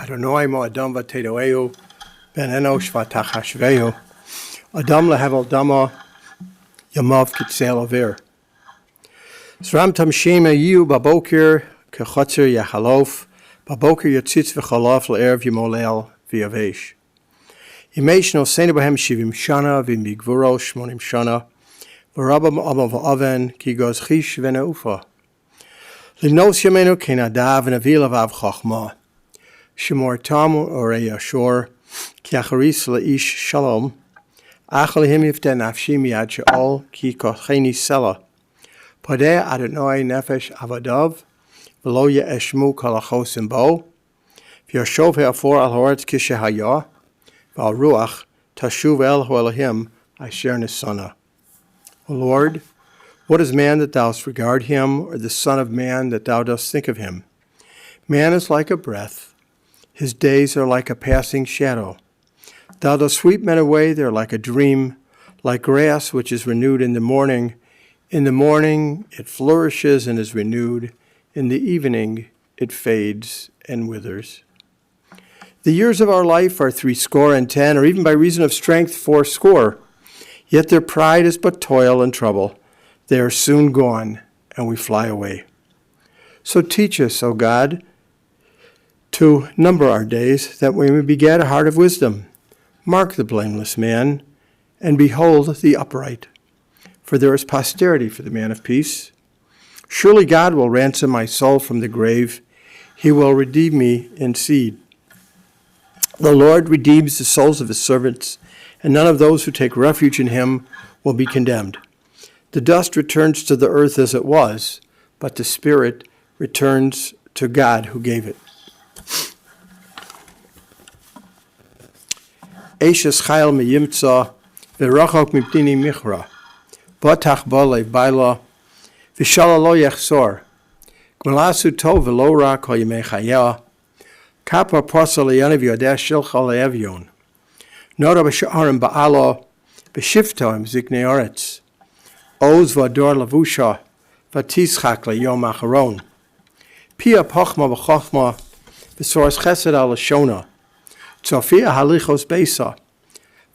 Adonai mo Adam v'tedoeu, ben enosh v'tachashveu, Adam lehevel dama, yamav kitzel aver. Zram tamshema yu babokir kechotzer yachalof, babokir yotzitz v'chalof le'erev yimolel v'yavesh. Yimesh no sene bahem shivim shana v'migvuro shmonim shana, v'rabam amav oven ki goz chish v'neufa. Limnos yamenu kenadav v'navil avav chachma, shemor tam orei ashor, ki acharis le'ish shalom, achal him yifte nafshi miyad she'ol ki kocheni sela. Podeh Adonai nefesh avadav, v'lo ye'eshmu kol achosim bo, v'yashov ha'afor al ha'aretz kishehayah, v'al ruach tashuv el ha'elohim asher nisana. O Lord, what is man that thou dost regard him, or the son of man that thou dost think of him? Man is like a breath, his days are like a passing shadow. Thou dost sweep men away, they are like a dream, like grass which is renewed in the morning. In the morning it flourishes and is renewed. In the evening it fades and withers. The years of our life are 70, or even by reason of strength 80. Yet their pride is but toil and trouble. They are soon gone, and we fly away. So teach us, O God, to number our days, that we may beget a heart of wisdom. Mark the blameless man, and behold the upright. For there is posterity for the man of peace. Surely God will ransom my soul from the grave. He will redeem me in seed. The Lord redeems the souls of his servants, and none of those who take refuge in him will be condemned. The dust returns to the earth as it was, but the spirit returns to God who gave it. Eishes chayil meyimtza, v'rachok miptini michra, botach bo le'bayla, v'shala lo yechsor, gmelasu tov v'lo ra kol yimei chayah, kappa posa le'yanav yodeh shilcha le'evyon, nora b'sha'arim ba'alo, b'shiftoim ziknei oretz, oz v'ador lavusha, v'tischak le'yom acharon, pia pochma v'chochma, v'soras chesed al shona, Sophie halichos beisa,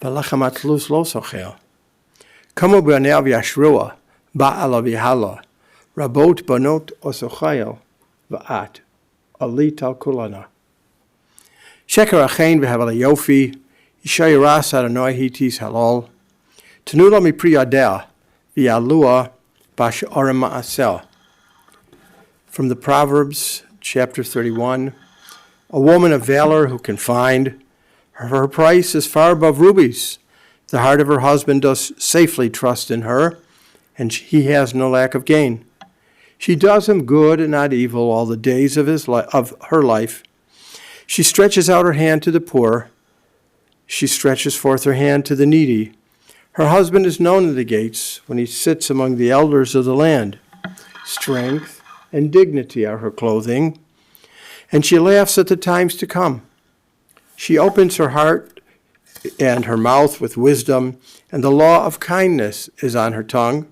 v'lachamat luz lo sochel. Kamu b'nei v'yashrua, ba'ala v'hala, rabot banot osochayel, v'at, alit al kulana. Sheker achein v'havel yofi, yishay ras Adonai hitis halal, tenula mi priyadeh, v'yalua b'sh'arim ma'asel. From the Proverbs, chapter 31, a woman of valor who can find, her price is far above rubies. The heart of her husband does safely trust in her, and he has no lack of gain. She does him good and not evil all the days of her life. She stretches out her hand to the poor. She stretches forth her hand to the needy. Her husband is known in the gates when he sits among the elders of the land. Strength and dignity are her clothing, and she laughs at the times to come. She opens her heart and her mouth with wisdom, and the law of kindness is on her tongue.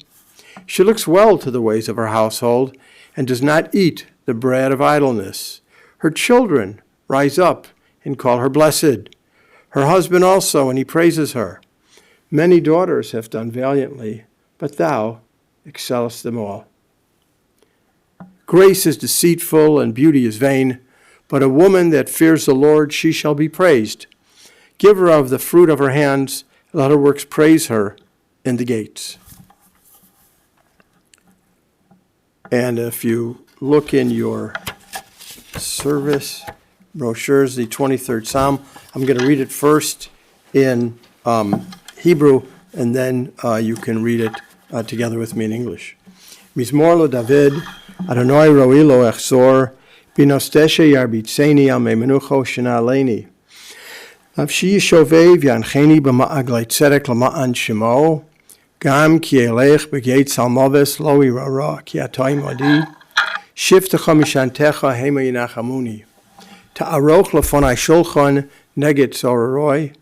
She looks well to the ways of her household, and does not eat the bread of idleness. Her children rise up and call her blessed. Her husband also, and he praises her. Many daughters have done valiantly, but thou excellest them all. Grace is deceitful and beauty is vain, but a woman that fears the Lord, she shall be praised. Give her of the fruit of her hands, let her works praise her in the gates. And if you look in your service brochures, the 23rd Psalm, I'm going to read it first in Hebrew, and then you can read it together with me in English. Mizmor David, Adonai roi lo echzor, binosteshe yarbitzeni al memenucho shena leini. Nafshi yishovei v'yancheni b'ma'aglei tzedek l'ma'an shemo, gam ki elech b'geit salmoves lo irara ki atay modi, shiftecha mishantecha hema yinachamuni. Ta'aroch lefonai shulchan neged zoraroi,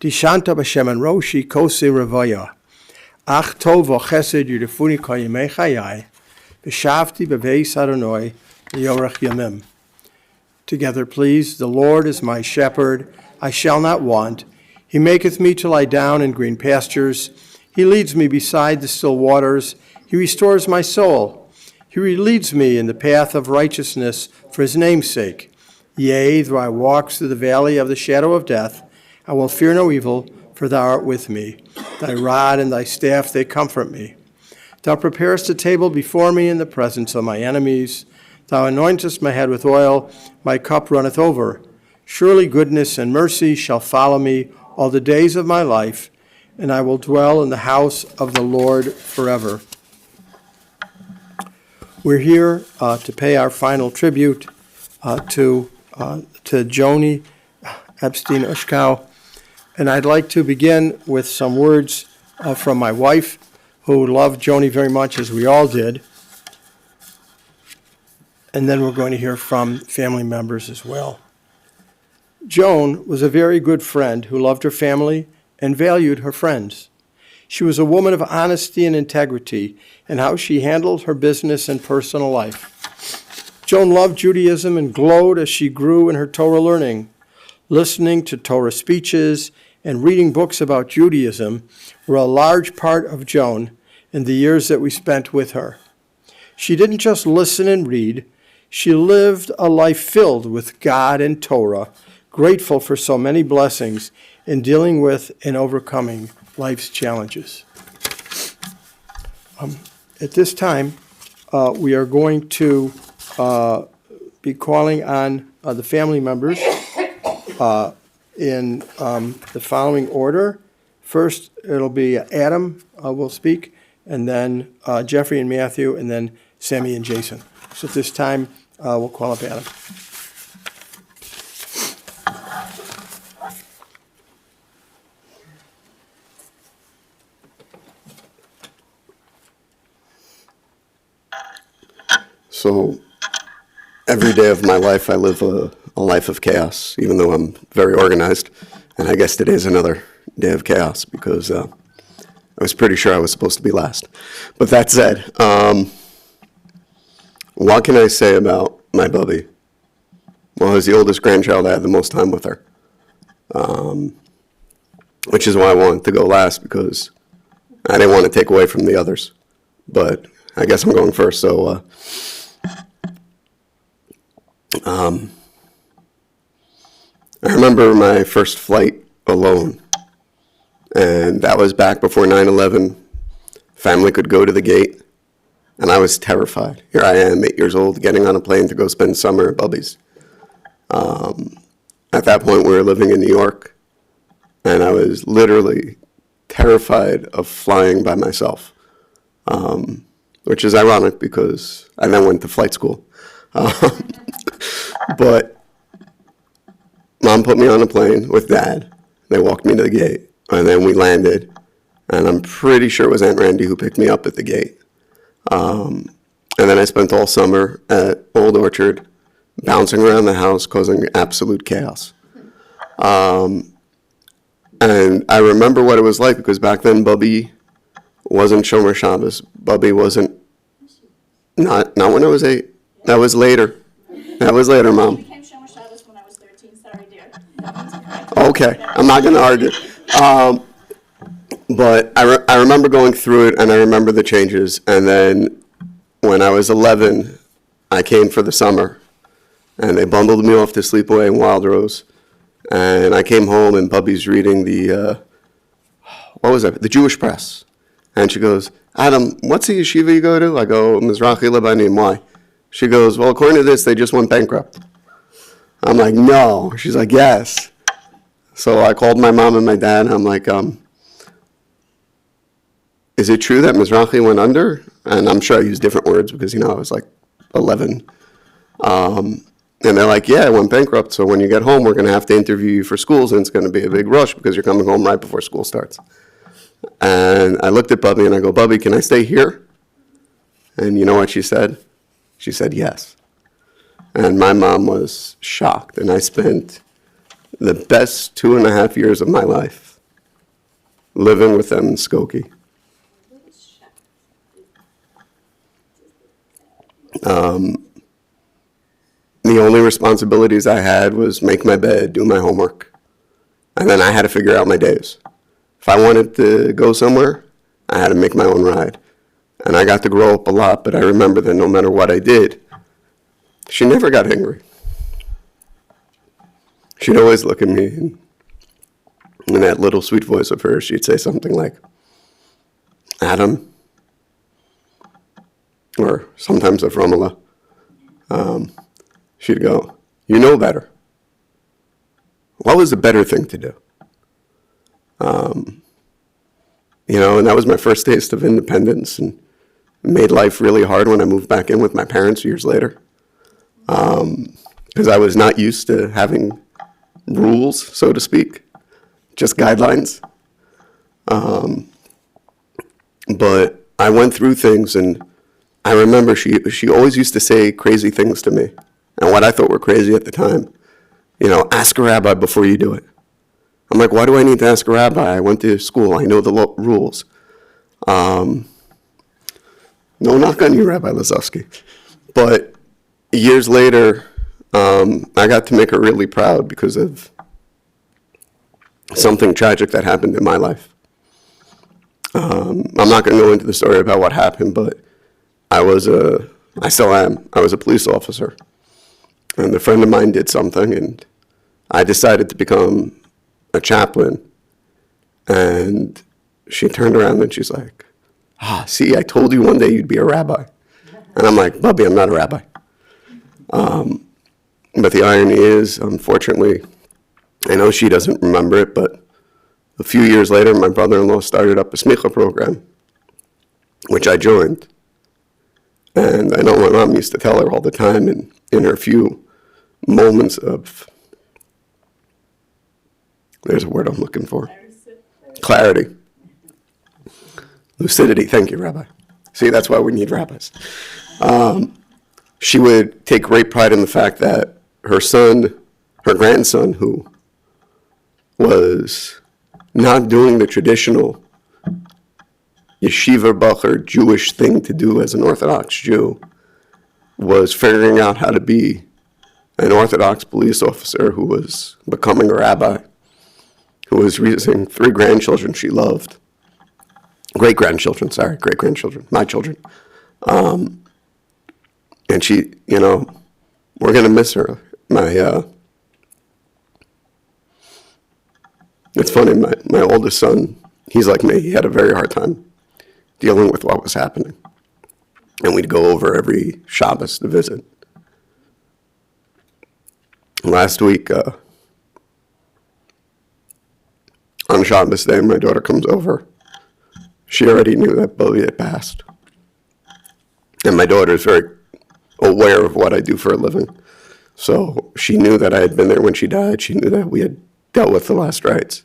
dishanta b'shem en roshi kosi revaya. Ach tov v'chesed yudefuni kol yemei chayai, v'shavti b'veis Adonai yorach yamim. together, please. The Lord is my shepherd, I shall not want. He maketh me to lie down in green pastures. He leads me beside the still waters. He restores my soul. He leads me in the path of righteousness for his name's sake. Yea, though I walk through the valley of the shadow of death, I will fear no evil, for thou art with me. Thy rod and thy staff, they comfort me. Thou preparest a table before me in the presence of my enemies. Thou anointest my head with oil, my cup runneth over. Surely goodness and mercy shall follow me all the days of my life, and I will dwell in the house of the Lord forever. We're here to pay our final tribute to Joan Epstein-Ushkow, and I'd like to begin with some words from my wife, who loved Joni very much, as we all did. And then we're going to hear from family members as well. Joan was a very good friend who loved her family and valued her friends. She was a woman of honesty and integrity in how she handled her business and personal life. Joan loved Judaism and glowed as she grew in her Torah learning. Listening to Torah speeches and reading books about Judaism were a large part of Joan in the years that we spent with her. She didn't just listen and read, she lived a life filled with God and Torah, grateful for so many blessings in dealing with and overcoming life's challenges. At this time, we are going to be calling on the family members in the following order. First, it'll be Adam will speak, and then Jeffrey and Matthew, and then Sammy and Jason. So at this time, we'll call up Adam. So every day of my life, I live a life of chaos, even though I'm very organized. And I guess today is another day of chaos because I was pretty sure I was supposed to be last. But that said, what can I say about my Bubby? Well, as the oldest grandchild, I had the most time with her, which is why I wanted to go last, because I didn't want to take away from the others. But I guess I'm going first, so I remember my first flight alone, and that was back before 9/11. Family could go to the gate, and I was terrified. Here I am, 8 years old, getting on a plane to go spend summer at Bubby's. At that point, we were living in New York, and I was literally terrified of flying by myself, which is ironic because I then went to flight school. But Mom put me on a plane with Dad. They walked me to the gate, and then we landed, and I'm pretty sure it was Aunt Randi who picked me up at the gate. And then I spent all summer at Old Orchard, bouncing around the house, causing absolute chaos. And I remember what it was like, because back then Bubby wasn't Shomer Shabbos. Bubby wasn't, not when I was 8. That was later. That was later, Mom. I became Shomer Shabbos when I was 13. Sorry, dear. Okay, I'm not going to argue. But I remember going through it, and I remember the changes. And then when I was 11, I came for the summer, and they bundled me off to sleep away in Wild Rose. And I came home, and Bubby's reading the Jewish Press. And she goes, Adam, what's the yeshiva you go to? I go, Mizrahi Lebanim. Why? She goes, well, according to this, they just went bankrupt. I'm like, no. She's like, yes. So I called my mom and my dad, and I'm like, is it true that Mizrahi went under? And I'm sure I used different words because, I was like 11. And they're like, yeah, it went bankrupt. So when you get home, we're going to have to interview you for schools, and it's going to be a big rush because you're coming home right before school starts. And I looked at Bubby, and I go, Bubby, can I stay here? And you know what she said? She said yes. And my mom was shocked, and I spent the best 2.5 years of my life living with them in Skokie. The the only responsibilities I had was make my bed, do my homework, and then I had to figure out my days. If I wanted to go somewhere, I had to make my own ride. And I got to grow up a lot, but I remember that no matter what I did, she never got angry. She'd always look at me, and in that little sweet voice of hers, she'd say something like, Adam, or sometimes of Romola, she'd go, you know better. What was the better thing to do? And that was my first taste of independence, and made life really hard when I moved back in with my parents years later, because I was not used to having rules, so to speak, just guidelines. But I went through things, and I remember she always used to say crazy things to me, and what I thought were crazy at the time. Ask a rabbi before you do it. I'm like, why do I need to ask a rabbi? I went to school. I know the rules. No knock on you, Rabbi Lazowski. But years later, I got to make her really proud because of something tragic that happened in my life. I'm not going to go into the story about what happened, but I still am. I was a police officer. And a friend of mine did something, and I decided to become a chaplain. And she turned around and she's like, see, I told you one day you'd be a rabbi. And I'm like, Bubby, I'm not a rabbi. But the irony is, unfortunately, I know she doesn't remember it, but a few years later, my brother-in-law started up a smicha program, which I joined. And I know my mom used to tell her all the time, and in her few moments of, there's a word I'm looking for, clarity. Lucidity, thank you, Rabbi. See, that's why we need rabbis. She would take great pride in the fact that her grandson, who was not doing the traditional yeshiva bacher Jewish thing to do as an Orthodox Jew, was figuring out how to be an Orthodox police officer who was becoming a rabbi, who was raising 3 grandchildren she loved. Great-grandchildren, my children. And she, we're going to miss her. It's funny, my oldest son, he's like me. He had a very hard time dealing with what was happening. And we'd go over every Shabbos to visit. Last week, on Shabbos day, my daughter comes over. She already knew that Bobby had passed. And my daughter is very aware of what I do for a living. So she knew that I had been there when she died. She knew that we had dealt with the last rites.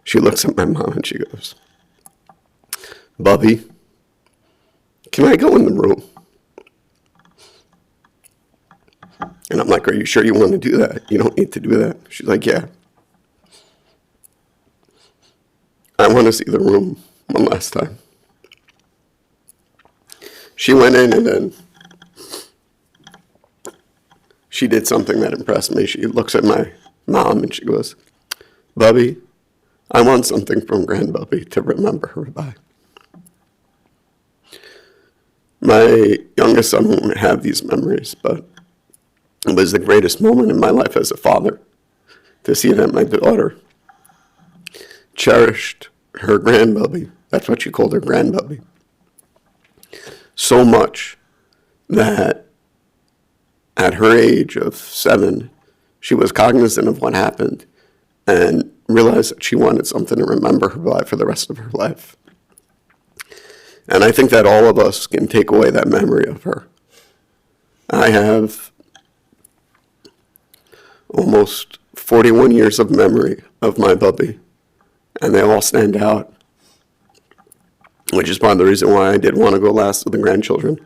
She looks at my mom and she goes, Bubby, can I go in the room? And I'm like, are you sure you want to do that? You don't need to do that. She's like, yeah. I want to see the room one last time. She went in and then she did something that impressed me. She looks at my mom and she goes, Bubby, I want something from Grandbubby to remember her by. My youngest son won't have these memories, but it was the greatest moment in my life as a father to see that my daughter cherished her Grandbubby. That's what she called her, Grandbubby. So much that at her age of 7, she was cognizant of what happened and realized that she wanted something to remember her by for the rest of her life. And I think that all of us can take away that memory of her. I have almost 41 years of memory of my Bubby, and they all stand out, which is part of the reason why I did want to go last with the grandchildren,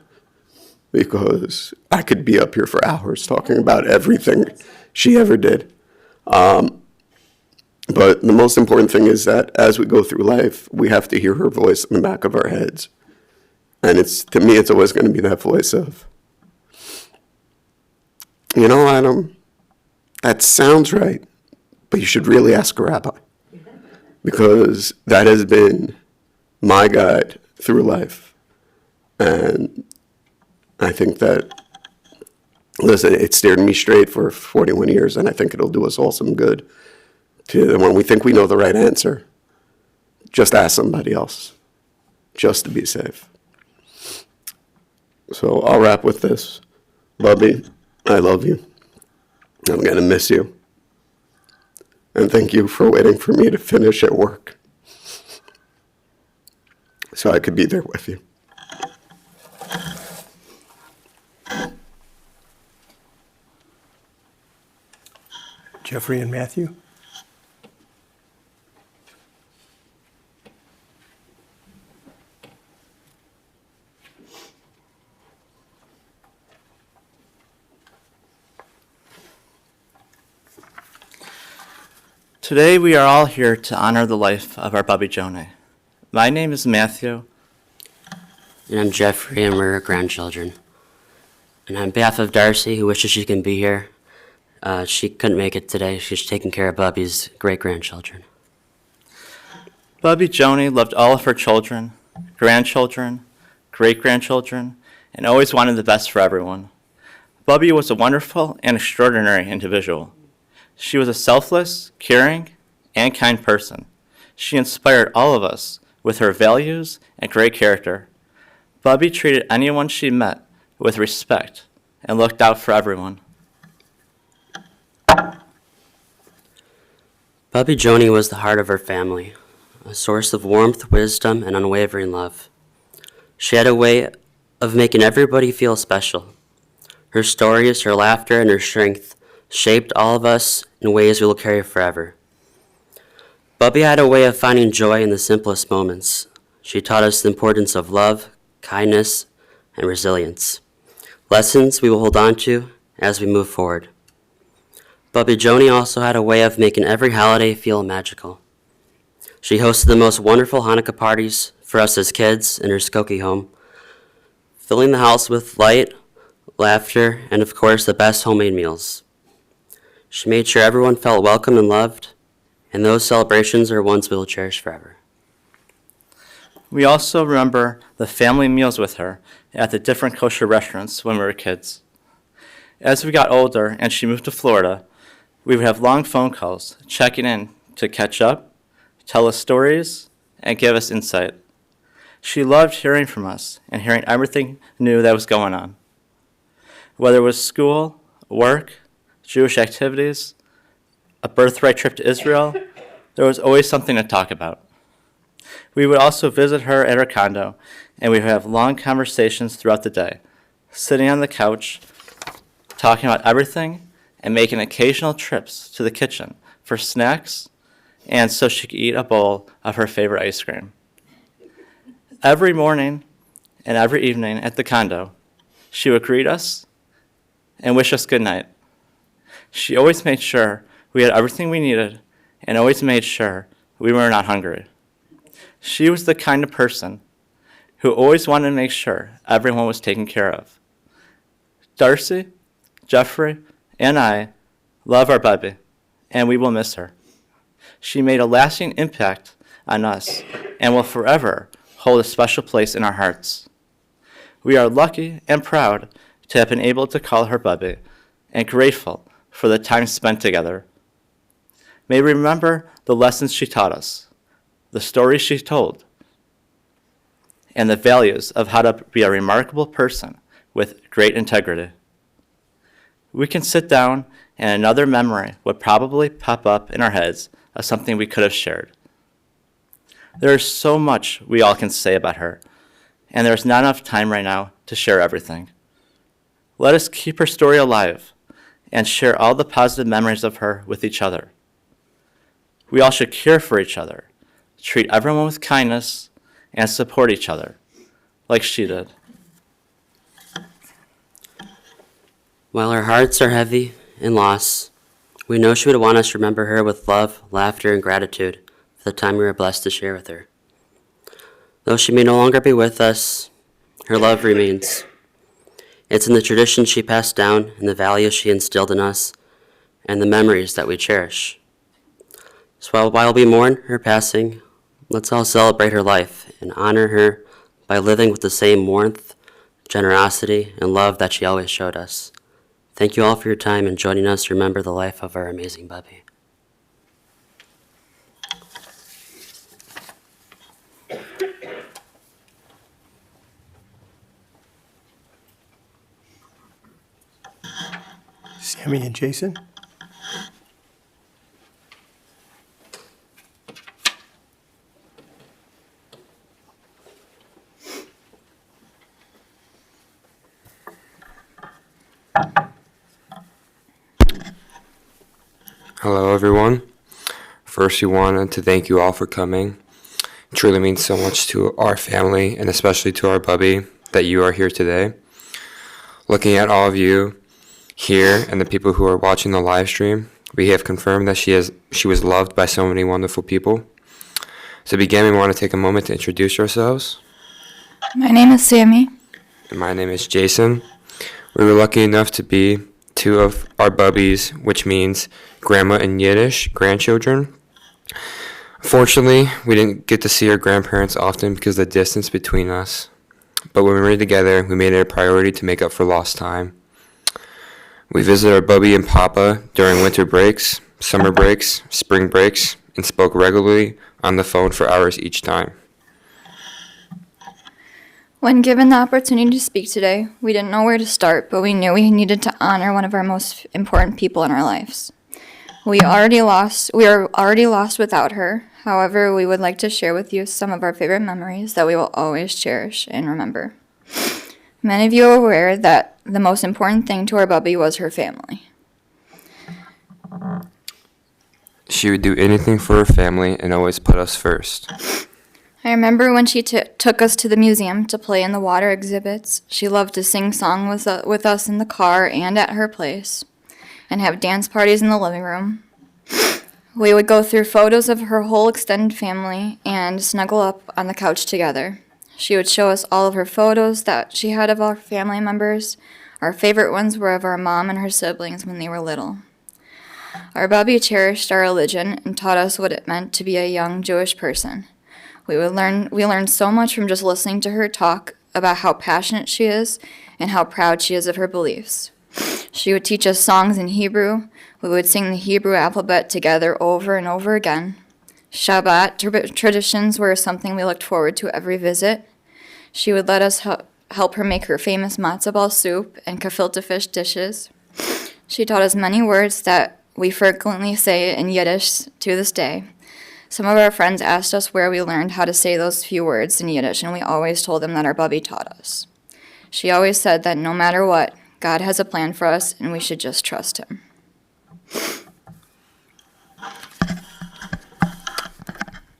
because I could be up here for hours talking about everything she ever did. But the most important thing is that as we go through life, we have to hear her voice in the back of our heads. And to me, it's always going to be that voice of, You know, Adam, that sounds right, but you should really ask a rabbi, because that has been my guide through life. And I think that, listen, it steered me straight for 41 years, and I think it'll do us all some good. When we think we know the right answer, just ask somebody else, just to be safe. So I'll wrap with this. Bubby, I love you. I'm going to miss you. And thank you for waiting for me to finish at work so I could be there with you. Jeffrey and Matthew? Today we are all here to honor the life of our Bubby Jonah. My name is Matthew. And I'm Jeffrey, and we're grandchildren. And on behalf of Darci, who wishes she can be here, she couldn't make it today. She's taking care of Bubby's great-grandchildren. Bubby Jonah loved all of her children, grandchildren, great-grandchildren, and always wanted the best for everyone. Bubby was a wonderful and extraordinary individual. She was a selfless, caring, and kind person. She inspired all of us with her values and great character. Bubby treated anyone she met with respect and looked out for everyone. Bubby Jonah was the heart of her family, a source of warmth, wisdom, and unwavering love. She had a way of making everybody feel special. Her stories, her laughter, and her strength shaped all of us in ways we will carry forever. Bubby had a way of finding joy in the simplest moments. She taught us the importance of love, kindness, and resilience, lessons we will hold on to as we move forward. Bubby Jonah also had a way of making every holiday feel magical. She hosted the most wonderful Hanukkah parties for us as kids in her Skokie home, filling the house with light, laughter, and of course the best homemade meals. She made sure everyone felt welcome and loved, and those celebrations are ones we will cherish forever. We also remember the family meals with her at the different kosher restaurants when we were kids. As we got older and she moved to Florida, we would have long phone calls checking in to catch up, tell us stories, and give us insight. She loved hearing from us and hearing everything new that was going on. Whether it was school, work, Jewish activities, a birthright trip to Israel, there was always something to talk about. We would also visit her at her condo, and we would have long conversations throughout the day, sitting on the couch, talking about everything, and making occasional trips to the kitchen for snacks, and so she could eat a bowl of her favorite ice cream. Every morning and every evening at the condo, she would greet us and wish us good night. She always made sure we had everything we needed and always made sure we were not hungry. She was the kind of person who always wanted to make sure everyone was taken care of. Darci, Jeffrey, and I love our Bubby, and we will miss her. She made a lasting impact on us and will forever hold a special place in our hearts. We are lucky and proud to have been able to call her Bubby and grateful for the time spent together. May we remember the lessons she taught us, the stories she told, and the values of how to be a remarkable person with great integrity. We can sit down and another memory would probably pop up in our heads of something we could have shared. There is so much we all can say about her, and there's not enough time right now to share everything. Let us keep her story alive and share all the positive memories of her with each other. We all should care for each other, treat everyone with kindness, and support each other, like she did. While our hearts are heavy in loss, we know she would want us to remember her with love, laughter, and gratitude for the time we were blessed to share with her. Though she may no longer be with us, her love remains. It's in the tradition she passed down and the values she instilled in us and the memories that we cherish. So while we mourn her passing, let's all celebrate her life and honor her by living with the same warmth, generosity, and love that she always showed us. Thank you all for your time and joining us to remember the life of our amazing Bubby. Sammy and Jason. Hello, everyone. First, we wanted to thank you all for coming. It truly means so much to our family and especially to our Bubby that you are here today. Looking at all of you here and the people who are watching the live stream, we have confirmed that she was loved by so many wonderful people. To begin, we want to take a moment to introduce ourselves. My name is Sammy. And my name is Jason. We were lucky enough to be two of our Bubbies, which means grandma in Yiddish, grandchildren. Fortunately, we didn't get to see our grandparents often because of the distance between us. But when we were together, we made it a priority to make up for lost time. We visited our Bubby and Papa during winter breaks, summer breaks, spring breaks, and spoke regularly on the phone for hours each time. When given the opportunity to speak today, we didn't know where to start, but we knew we needed to honor one of our most important people in our lives. We are already lost without her. However, we would like to share with you some of our favorite memories that we will always cherish and remember. Many of you are aware that the most important thing to our Bubby was her family. She would do anything for her family and always put us first. I remember when she took us to the museum to play in the water exhibits. She loved to sing songs with us in the car and at her place, and have dance parties in the living room. We would go through photos of her whole extended family and snuggle up on the couch together. She would show us all of her photos that she had of our family members. Our favorite ones were of our mom and her siblings when they were little. Our Bubby cherished our religion and taught us what it meant to be a young Jewish person. We learned so much from just listening to her talk about how passionate she is and how proud she is of her beliefs. She would teach us songs in Hebrew. We would sing the Hebrew alphabet together over and over again. Shabbat traditions were something we looked forward to every visit. She would let us help her make her famous matzo ball soup and gefilte fish dishes. She taught us many words that we frequently say in Yiddish to this day. Some of our friends asked us where we learned how to say those few words in Yiddish, and we always told them that our Bubby taught us. She always said that no matter what, God has a plan for us, and we should just trust him.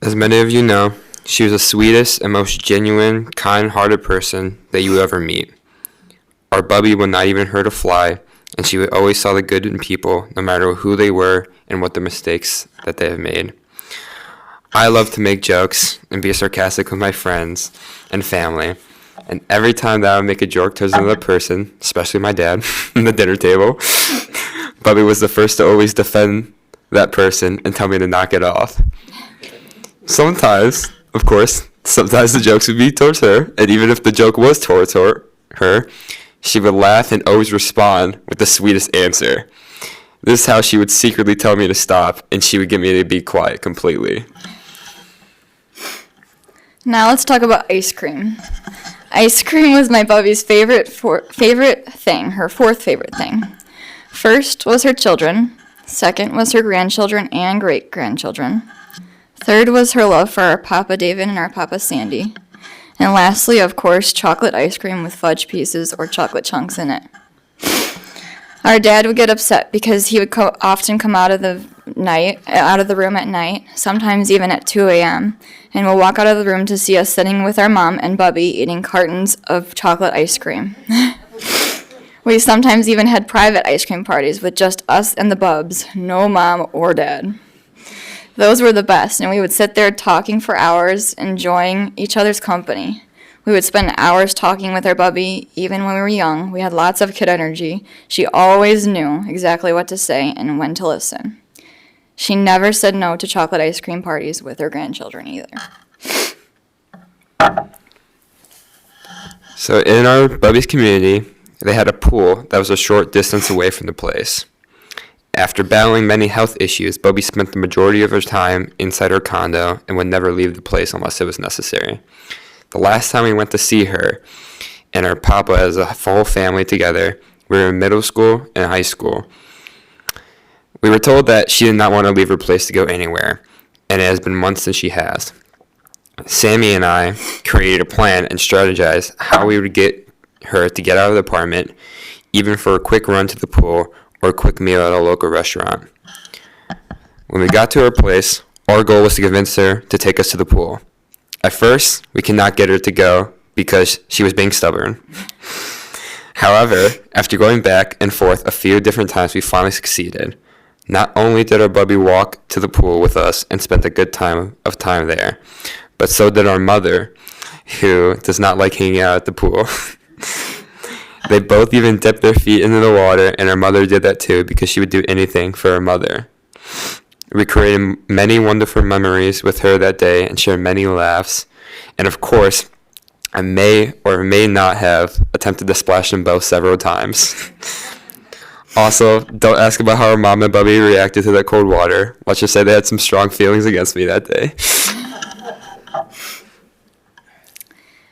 As many of you know, she was the sweetest and most genuine, kind-hearted person that you will ever meet. Our Bubby would not even hurt a fly, and she would always saw the good in people, no matter who they were and what the mistakes that they have made. I love to make jokes and be sarcastic with my friends and family. And every time that I would make a joke towards another person, especially my dad, at the dinner table, Bubby was the first to always defend that person and tell me to knock it off. Sometimes the jokes would be towards her, and even if the joke was towards her, she would laugh and always respond with the sweetest answer. This is how she would secretly tell me to stop, and she would get me to be quiet completely. Now let's talk about ice cream. Ice cream was my Bubby's favorite thing, her fourth favorite thing. First was her children. Second was her grandchildren and great-grandchildren. Third was her love for our Papa David and our Papa Sandy. And lastly, of course, chocolate ice cream with fudge pieces or chocolate chunks in it. Our dad would get upset because he would often come out of the room at night, sometimes even at 2 a.m., and would walk out of the room to see us sitting with our mom and Bubby eating cartons of chocolate ice cream. We sometimes even had private ice cream parties with just us and the Bubs, no mom or dad. Those were the best, and we would sit there talking for hours, enjoying each other's company. We would spend hours talking with our Bubby, even when we were young. We had lots of kid energy. She always knew exactly what to say and when to listen. She never said no to chocolate ice cream parties with her grandchildren either. So in our Bubby's community, they had a pool that was a short distance away from the place. After battling many health issues, Bubby spent the majority of her time inside her condo and would never leave the place unless it was necessary. The last time we went to see her and her papa as a full family together, we were in middle school and high school. We were told that she did not want to leave her place to go anywhere, and it has been months since she has. Sammy and I created a plan and strategized how we would get her to get out of the apartment, even for a quick run to the pool or a quick meal at a local restaurant. When we got to her place, our goal was to convince her to take us to the pool. At first, we could not get her to go because she was being stubborn. However, after going back and forth a few different times, we finally succeeded. Not only did our Bubby walk to the pool with us and spend a good time there, but so did our mother, who does not like hanging out at the pool. They both even dipped their feet into the water, and our mother did that too because she would do anything for her mother. We created many wonderful memories with her that day and shared many laughs. And of course, I may or may not have attempted to splash them both several times. Also, don't ask about how our mom and Bubby reacted to that cold water. Let's just say they had some strong feelings against me that day.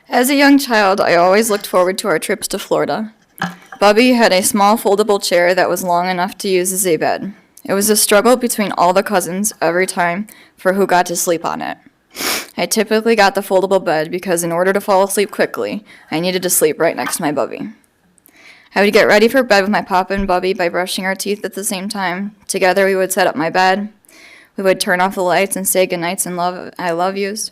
As a young child, I always looked forward to our trips to Florida. Bubby had a small foldable chair that was long enough to use as a bed. It was a struggle between all the cousins every time for who got to sleep on it. I typically got the foldable bed because in order to fall asleep quickly, I needed to sleep right next to my Bubby. I would get ready for bed with my papa and Bubby by brushing our teeth at the same time. Together we would set up my bed. We would turn off the lights and say goodnights and I love yous.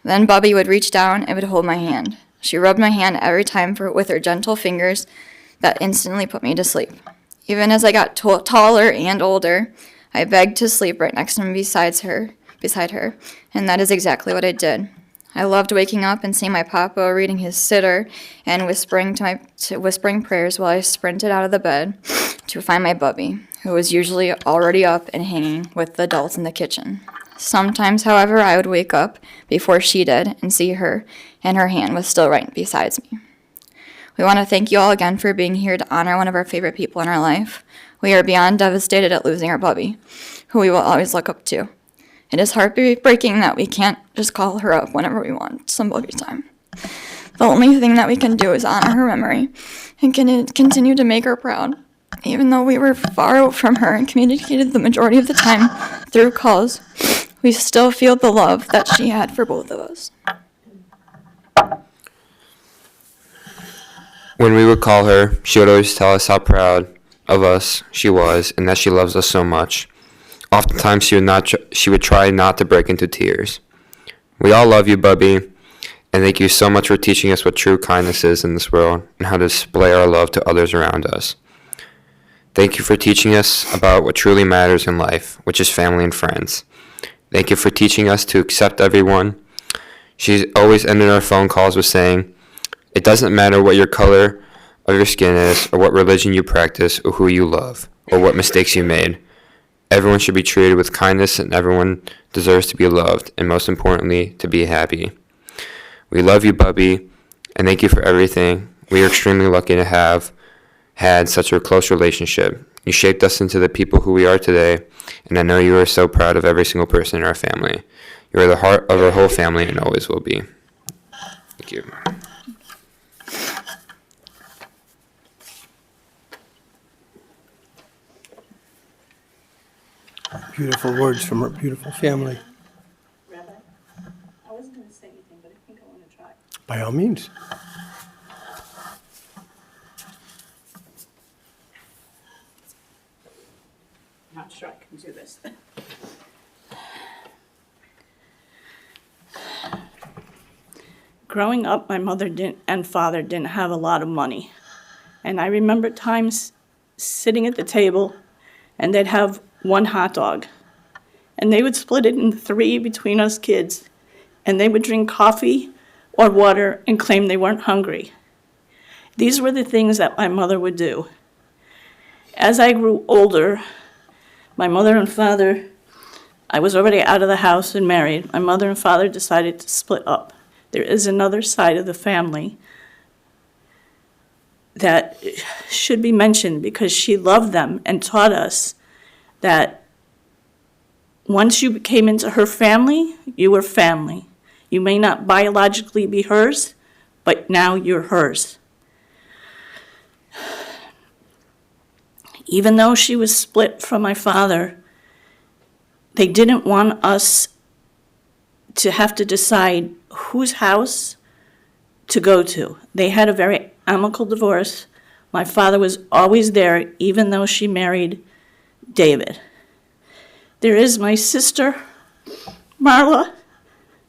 Then Bubby would reach down and would hold my hand. She rubbed my hand every time with her gentle fingers that instantly put me to sleep. Even as I got taller and older, I begged to sleep right next to me beside her, and that is exactly what I did. I loved waking up and seeing my papa reading his sitter and whispering prayers while I sprinted out of the bed to find my Bubby, who was usually already up and hanging with the adults in the kitchen. Sometimes, however, I would wake up before she did and see her, and her hand was still right beside me. We want to thank you all again for being here to honor one of our favorite people in our life. We are beyond devastated at losing our Bubby, who we will always look up to. It is heartbreaking that we can't just call her up whenever we want some Bubby time. The only thing that we can do is honor her memory and continue to make her proud. Even though we were far out from her and communicated the majority of the time through calls, we still feel the love that she had for both of us. When we would call her, she would always tell us how proud of us she was and that she loves us so much. Oftentimes, she would try not to break into tears. We all love you, Bubby, and thank you so much for teaching us what true kindness is in this world and how to display our love to others around us. Thank you for teaching us about what truly matters in life, which is family and friends. Thank you for teaching us to accept everyone. She's always ended our phone calls with saying, "It doesn't matter what your color of your skin is, or what religion you practice, or who you love, or what mistakes you made. Everyone should be treated with kindness, and everyone deserves to be loved, and most importantly, to be happy." We love you, Bubby, and thank you for everything. We are extremely lucky to have had such a close relationship. You shaped us into the people who we are today, and I know you are so proud of every single person in our family. You are the heart of our whole family and always will be. Thank you. Beautiful words from her beautiful family. Rabbi, I wasn't going to say anything, but I think I want to try. By all means. Not sure I can do this. Growing up, my mother and father didn't have a lot of money. And I remember times sitting at the table and they'd have one hot dog. And they would split it in three between us kids. And they would drink coffee or water and claim they weren't hungry. These were the things that my mother would do. As I grew older, my mother and father, I was already out of the house and married. My mother and father decided to split up. There is another side of the family that should be mentioned because she loved them and taught us that once you came into her family, you were family. You may not biologically be hers, but now you're hers. Even though she was split from my father, they didn't want us to have to decide whose house to go to. They had a very amicable divorce. My father was always there, even though she married David. There is my sister, Marla,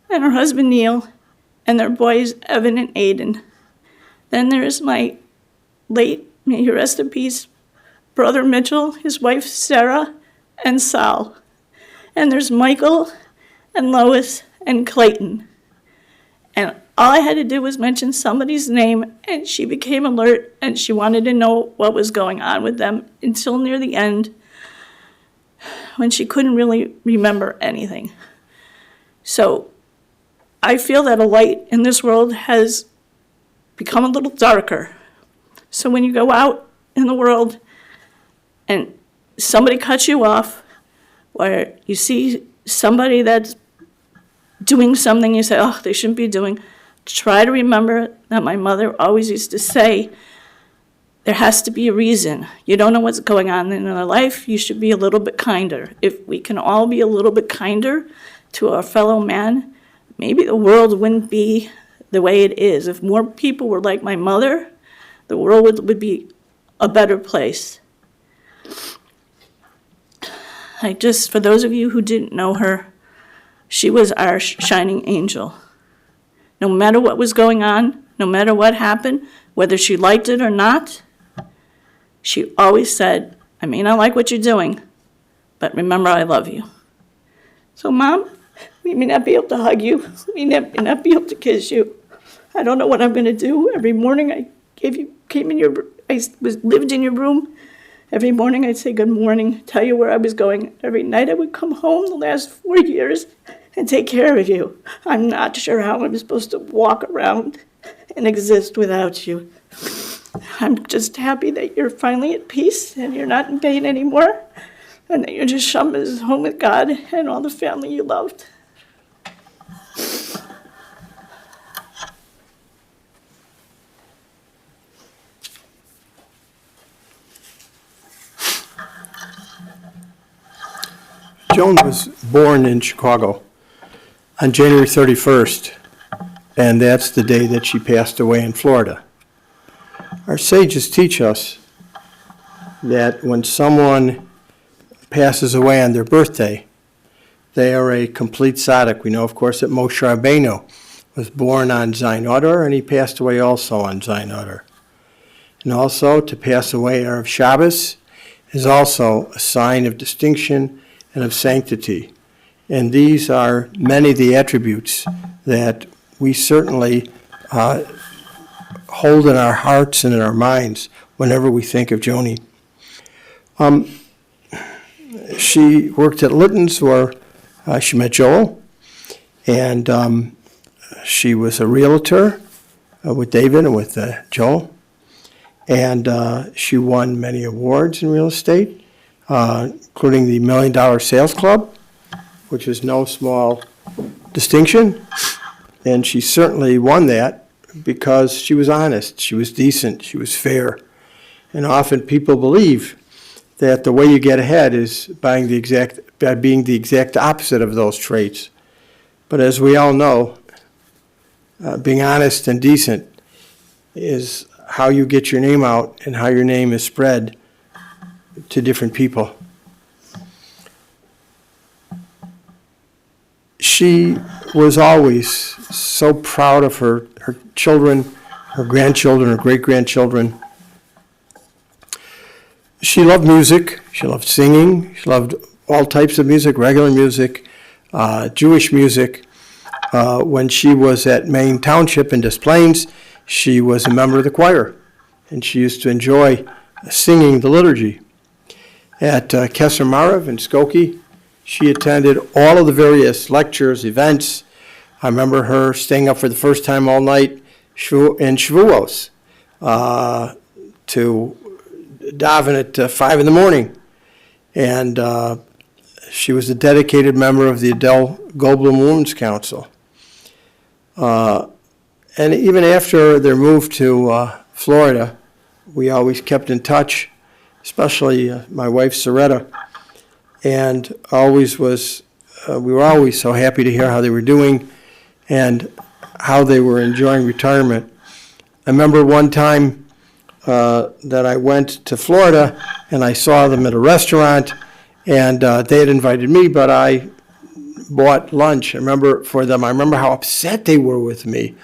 and her husband, Neal, and their boys, Evan and Aidan. Then there's my late, may he rest in peace, brother Mitchell, his wife Sarah, and Saul. And there's Michael and Lois and Clayton. And all I had to do was mention somebody's name, and she became alert, and she wanted to know what was going on with them until near the end, when she couldn't really remember anything. So I feel that a light in this world has become a little darker. So when you go out in the world and somebody cuts you off, or you see somebody that's doing something you say, oh, they shouldn't be doing, try to remember that my mother always used to say, there has to be a reason. You don't know what's going on in their life. You should be a little bit kinder. If we can all be a little bit kinder to our fellow man, maybe the world wouldn't be the way it is. If more people were like my mother, the world would be a better place. For those of you who didn't know her, she was our shining angel. No matter what was going on, no matter what happened, whether she liked it or not, she always said, I may not like what you're doing, but remember I love you. So Mom, we may not be able to hug you. We may not be able to kiss you. I don't know what I'm going to do. Every morning I lived in your room. Every morning I'd say good morning, tell you where I was going. Every night I would come home the last 4 years and take care of you. I'm not sure how I'm supposed to walk around and exist without you. I'm just happy that you're finally at peace and you're not in pain anymore, and that you're just home with God and all the family you loved. Joan was born in Chicago on January 31st, and that's the day that she passed away in Florida. Our sages teach us that when someone passes away on their birthday, they are a complete tzaddik. We know, of course, that Moshe Rabbeinu was born on Zayin Adar, and he passed away also on Zayin Adar. And also, to pass away Erev Shabbos is also a sign of distinction and of sanctity. And these are many of the attributes that we certainly hold in our hearts and in our minds whenever we think of Joni. She worked at Litton's where she met Joel, and she was a realtor with David and with Joel, and she won many awards in real estate, including the $1 Million Sales Club, which is no small distinction. And she certainly won that because she was honest, she was decent, she was fair. And often people believe that the way you get ahead is by being the exact opposite of those traits. But as we all know, being honest and decent is how you get your name out and how your name is spread to different people. She was always so proud of her children, her grandchildren, her great-grandchildren. She loved music. She loved singing. She loved all types of music, regular music, Jewish music. When she was at Maine Township in Des Plaines, she was a member of the choir, and she used to enjoy singing the liturgy. At Kesser Marav in Skokie, she attended all of the various lectures, events. I remember her staying up for the first time all night in Shavuos to daven at 5 in the morning. And she was a dedicated member of the Adele Goldblum Women's Council. And even after their move to Florida, we always kept in touch, especially my wife, Soretta, and we were always so happy to hear how they were doing and how they were enjoying retirement. I remember one time that I went to Florida and I saw them at a restaurant, and they had invited me, but I bought lunch. I remember how upset they were with me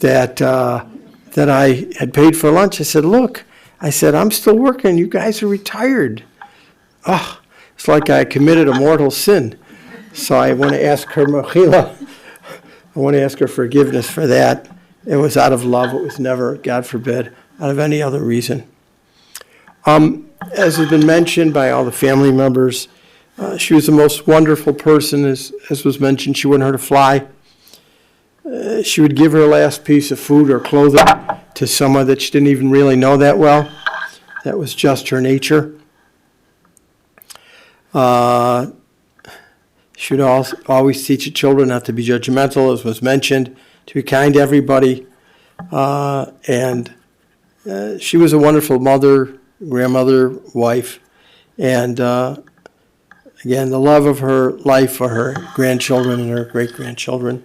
that I had paid for lunch. I said, look, I'm still working. You guys are retired. Oh, it's like I committed a mortal sin. So I want to ask her mechila. I want to ask her forgiveness for that. It was out of love. It was never, God forbid, out of any other reason. As has been mentioned by all the family members, she was the most wonderful person. As was mentioned, she wouldn't hurt a fly. She would give her last piece of food or clothing to someone that she didn't even really know that well. That was just her nature. She would always teach the children not to be judgmental, as was mentioned, to be kind to everybody. And she was a wonderful mother, grandmother, wife. And again, the love of her life for her grandchildren and her great-grandchildren.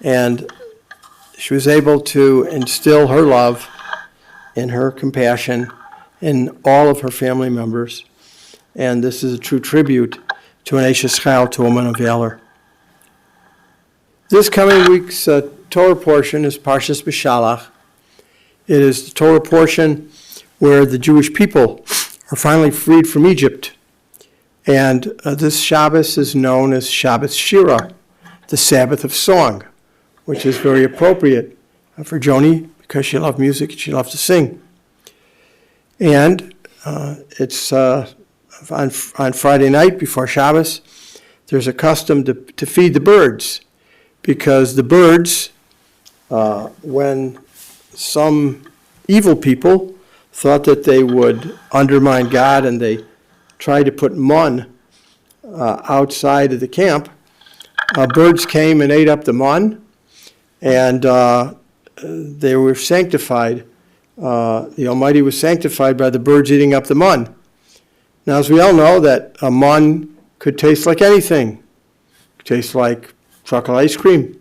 And she was able to instill her love and her compassion in all of her family members. And this is a true tribute to an Eishes Chayil, to a woman of valor. This coming week's Torah portion is Parshas B'Shalach. It is the Torah portion where the Jewish people are finally freed from Egypt. And this Shabbos is known as Shabbos Shira, the Sabbath of Song, which is very appropriate for Joni because she loved music and she loved to sing. And it's on Friday night before Shabbos, there's a custom to feed the birds, because the birds, when some evil people thought that they would undermine God and they tried to put mun outside of the camp, birds came and ate up the mun, and they were sanctified. The Almighty was sanctified by the birds eating up the mun. Now, as we all know, that a mun could taste like anything. It could taste like chocolate ice cream.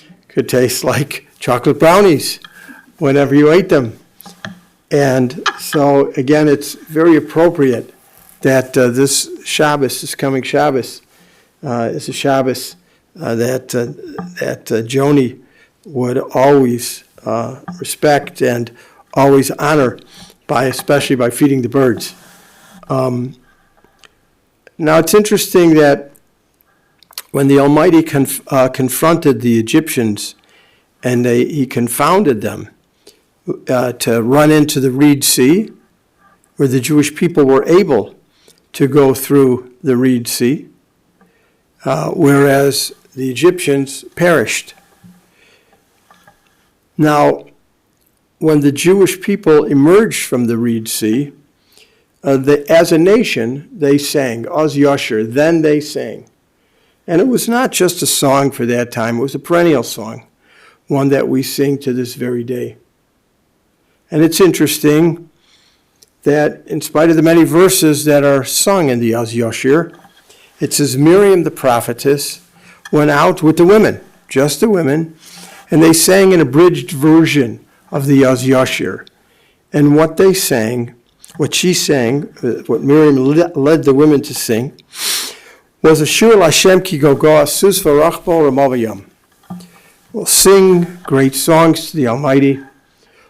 It could taste like chocolate brownies whenever you ate them. And so, again, it's very appropriate that this Shabbos, this coming Shabbos, is a Shabbos that Joni would always respect and always honor, especially by feeding the birds. Now, it's interesting that when the Almighty confronted the Egyptians and he confounded them to run into the Reed Sea, where the Jewish people were able to go through the Reed Sea, whereas the Egyptians perished. Now, when the Jewish people emerged from the Reed Sea, as a nation, they sang, Oz Yosher, then they sang. And it was not just a song for that time, it was a perennial song, one that we sing to this very day. And it's interesting that in spite of the many verses that are sung in the Oz Yosher, it says Miriam the prophetess went out with the women, just the women, and they sang an abridged version of the Oz Yosher. And what they sang, what she sang, what Miriam led the women to sing, was a Shur Lashem Ki Gogoa Sus V'Rachbo Ramavayam. We'll sing great songs to the Almighty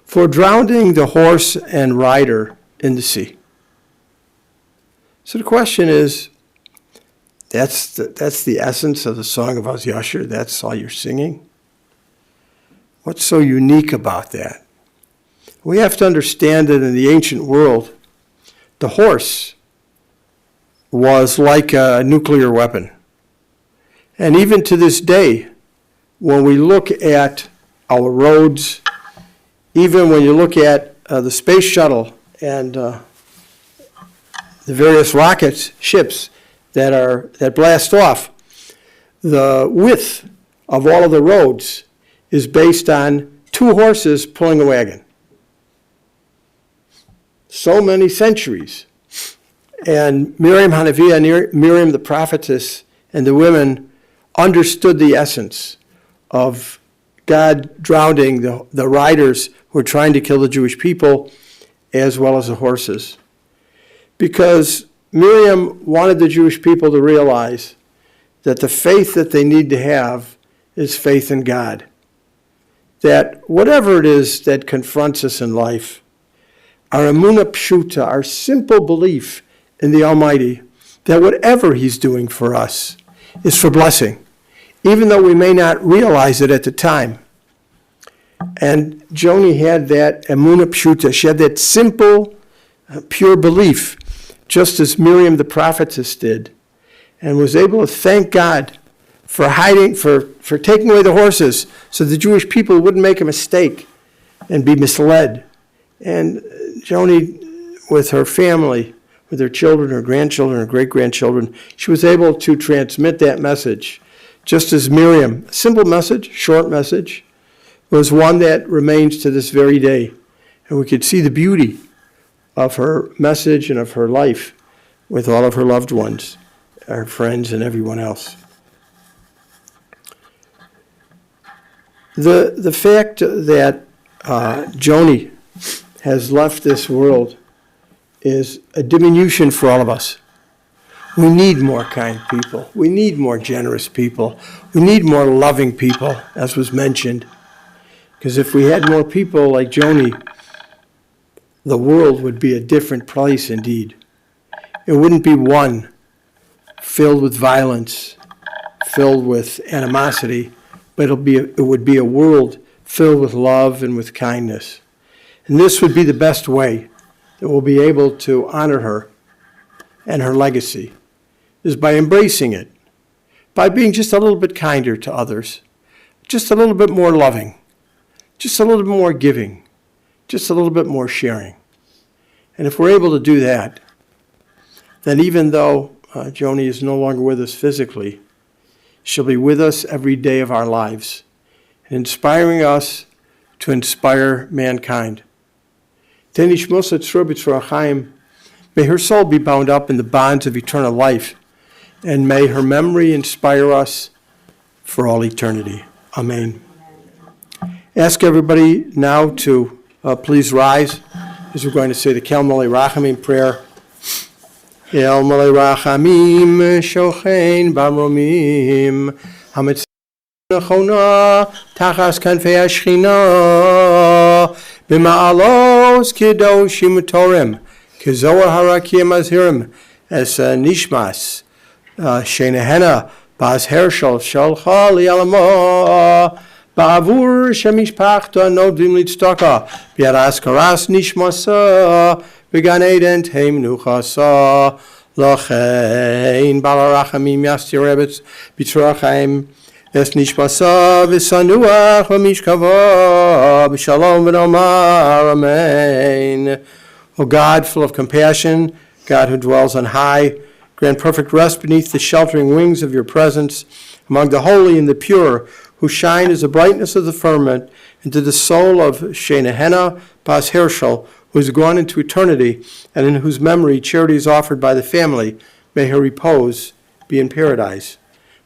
for drowning the horse and rider in the sea. So the question is, That's the essence of the Song of Oz Yasher. That's all you're singing. What's so unique about that? We have to understand that in the ancient world, the horse was like a nuclear weapon. And even to this day, when we look at our roads, even when you look at the space shuttle and the various rockets, ships that blast off, the width of all of the roads is based on 2 horses pulling a wagon. So many centuries. And Miriam Hanaviah, Miriam the prophetess, and the women understood the essence of God drowning the riders who were trying to kill the Jewish people as well as the horses. Because Miriam wanted the Jewish people to realize that the faith that they need to have is faith in God. That whatever it is that confronts us in life, our emunah pshuta, our simple belief in the Almighty, that whatever He's doing for us is for blessing, even though we may not realize it at the time. And Joni had that emunah pshuta. She had that simple, pure belief, just as Miriam the prophetess did, and was able to thank God for for taking away the horses so the Jewish people wouldn't make a mistake and be misled. And Joni, with her family, with her children, her grandchildren, her great-grandchildren, she was able to transmit that message. Just as Miriam, a simple message, short message, was one that remains to this very day. And we could see the beauty of her message and of her life with all of her loved ones, her friends, and everyone else. The fact that Joni has left this world is a diminution for all of us. We need more kind people. We need more generous people. We need more loving people, as was mentioned. Because if we had more people like Joni, the world would be a different place indeed. It wouldn't be one filled with violence, filled with animosity, but it would be a world filled with love and with kindness. And this would be the best way that we'll be able to honor her and her legacy, is by embracing it, by being just a little bit kinder to others, just a little bit more loving, just a little bit more giving, just a little bit more sharing. And if we're able to do that, then even though Joni is no longer with us physically, she'll be with us every day of our lives, inspiring us to inspire mankind. May her soul be bound up in the bonds of eternal life, and may her memory inspire us for all eternity. Amen. Ask everybody now to please rise as we're going to say the Kel Malei Rachamim prayer. El Malei Rachamim Shochein Bamromim Hametz Nechona Tachas Kanfei Ashchina B'ma'alos Kedoshim Torem Kezoar Harakim Azhirim Es Nishmas Shenehena Baz Hershel Shalcha Li'alamo Ba'avur Shemishpachta Nodim Litzdaka B'yaras Karas Nishmasa B'gan Eden Teim Nuchasa Lochein Balarachamim Yastir Rebetz B'tzorachim Es Nishmasa V'sanuach V'mishkava B'shalom V'nomar Amen. O God, full of compassion, God who dwells on high, grant perfect rest beneath the sheltering wings of your presence among the holy and the pure, who shine as the brightness of the firmament, and to the soul of Shenehena Bas Hershel, who has gone into eternity, and in whose memory charity is offered by the family. May her repose be in paradise.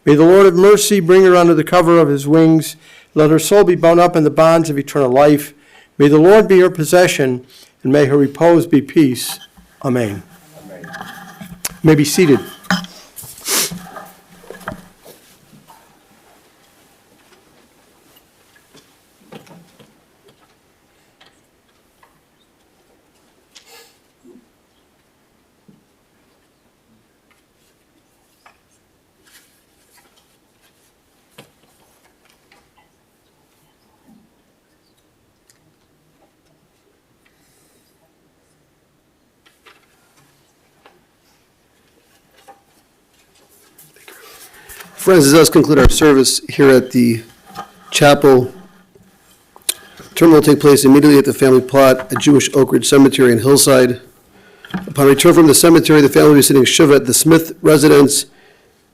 May the Lord of mercy bring her under the cover of his wings. Let her soul be bound up in the bonds of eternal life. May the Lord be her possession, and may her repose be peace. Amen. You may be seated. Friends, this does conclude our service here at the chapel. Term will take place immediately at the family plot at Jewish Oakridge Cemetery in Hillside. Upon return from the cemetery, the family will be sitting Shiva at the Smith residence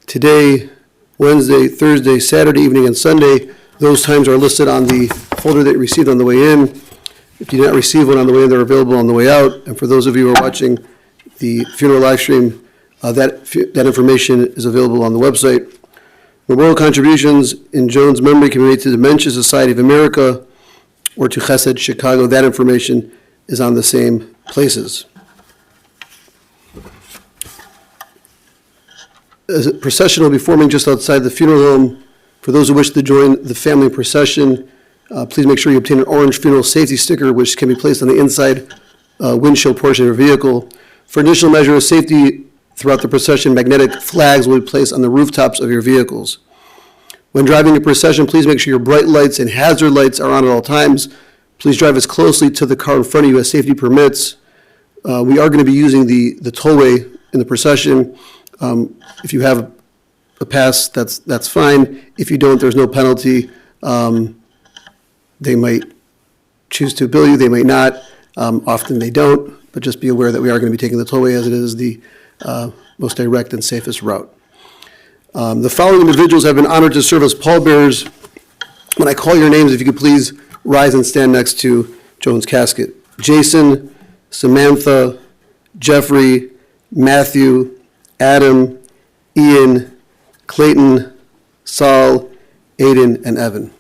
today, Wednesday, Thursday, Saturday evening, and Sunday. Those times are listed on the folder that you received on the way in. If you did not receive one on the way in, they're available on the way out. And for those of you who are watching the funeral live stream, that information is available on the website. Memorial contributions in Joan's memory can be made to the Dementia Society of America or to Chesed Chicago. That information is on the same places. As a procession will be forming just outside the funeral home. For those who wish to join the family procession, please make sure you obtain an orange funeral safety sticker, which can be placed on the inside windshield portion of your vehicle. For additional measure of safety throughout the procession, magnetic flags will be placed on the rooftops of your vehicles. When driving a procession, please make sure your bright lights and hazard lights are on at all times. Please drive as closely to the car in front of you as safety permits. We are going to be using the tollway in the procession. If you have a pass, that's fine. If you don't, there's no penalty. They might choose to bill you, they might not. Often they don't, but just be aware that we are going to be taking the tollway as it is the most direct and safest route. The following individuals have been honored to serve as pallbearers. When I call your names, if you could please rise and stand next to Joan's casket. Jason, Samantha, Jeffrey, Matthew, Adam, Ian, Clayton, Saul, Aidan, and Evan.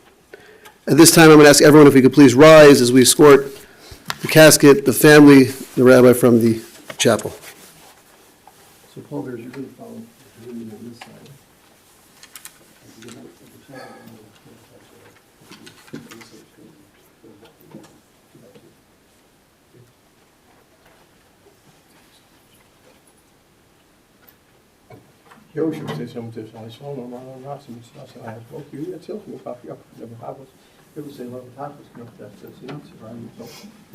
At this time, I'm going to ask everyone if we could please rise as we escort the casket, the family, the rabbi from the chapel. So pallbearers, you're going to follow on this side. Jozef is ondertussen aan de zon, maar naast hem is hij ook jullie het zelf nog af. Ja, we hebben het zijn wat tafels nog dat ze niet zo van zo.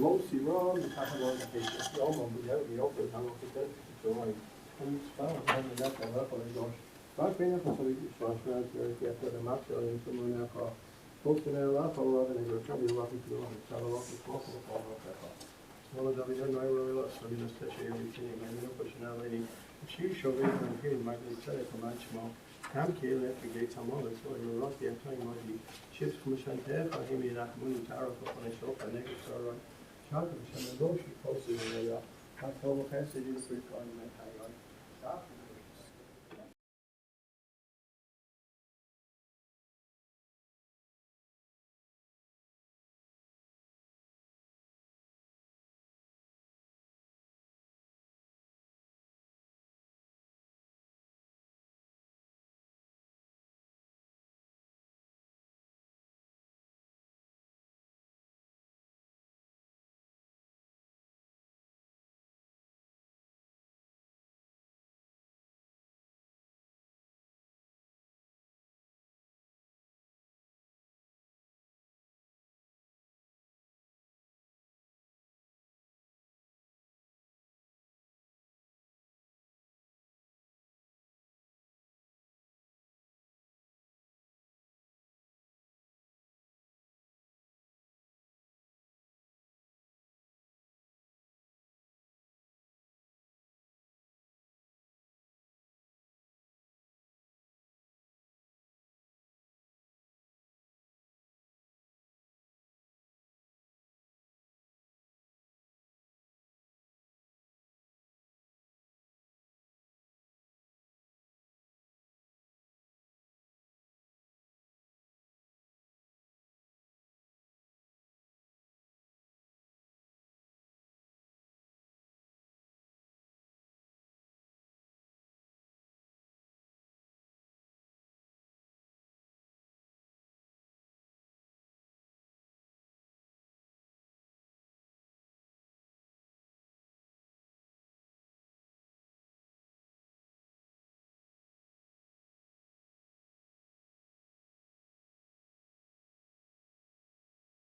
Lois die rond, die gaat gewoon een beetje allemaal die ook dan ook het zo mooi. En het spel en dat en dat en zo. Maar ik weet nog dat ik zoals ik heb de maat en zo maar nou post en laat al wat en ik wil kan je wat ik doe. Ik zal wel iets volgen op al wat dat. Wel dat we dan nou wel los, we dus dat je everything en dan personality. She showed me from here, my little child from Manchmal. Come here, let me get some more. So we were lucky at time when the ships from Sanford, I gave me that money tower for when I shop and next store. Chocolate, and the she posted in the I told her, I said, you free calling my time.